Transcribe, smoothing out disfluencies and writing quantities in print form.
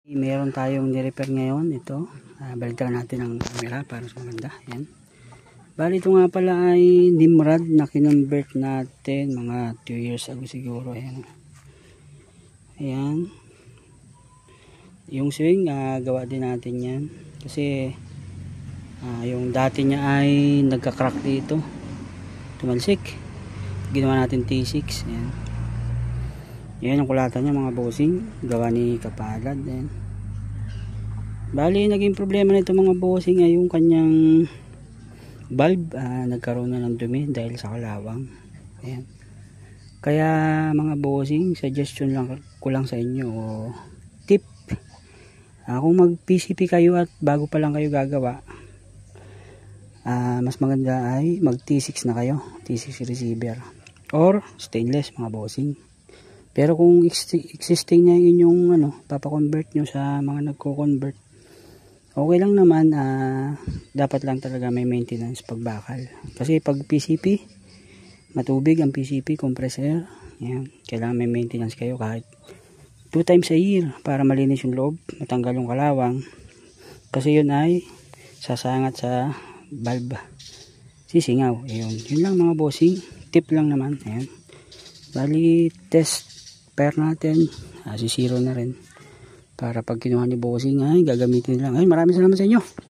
Meron tayong ni-repair ngayon. Ito, balitan natin ang camera para sa maganda. Yan. Bali ito nga pala ay Nimrod na kinonvert natin mga 2 years ago siguro. Ayan. Ayan. Yung swing, gawa din natin yan. Kasi yung dati niya ay nagka-crack dito. Tumalsik. Ginawa natin T6. Ayan. Yan yung kulatan niya mga bossing, gawa ni Kapalad. Ayan. Bali naging problema nito mga bossing ay yung kanyang valve, nagkaroon na ng dumi dahil sa kalawang. Ayan. Kaya mga bossing, suggestion lang ko lang sa inyo, tip, kung mag PCP kayo at bago pa lang kayo gagawa, mas maganda ay mag T6 na kayo, T6 receiver or stainless mga bossing. Pero kung existing na yun yung papakonvert nyo sa mga nagko-convert, okay lang naman. Dapat lang talaga may maintenance pag bakal. Kasi pag PCP, matubig ang PCP, compressor. Yan. Kailangan may maintenance kayo kahit 2 times a year para malinis yung loob, matanggal yung kalawang. Kasi yun ay sasangat sa valve. Sisingaw. Yun lang mga bossing. Tip lang naman. Ayan. Bali, test pair natin, si zero na rin para pag kinuha ni bossing ay gagamitin lang. Ay, maraming salamat sa inyo.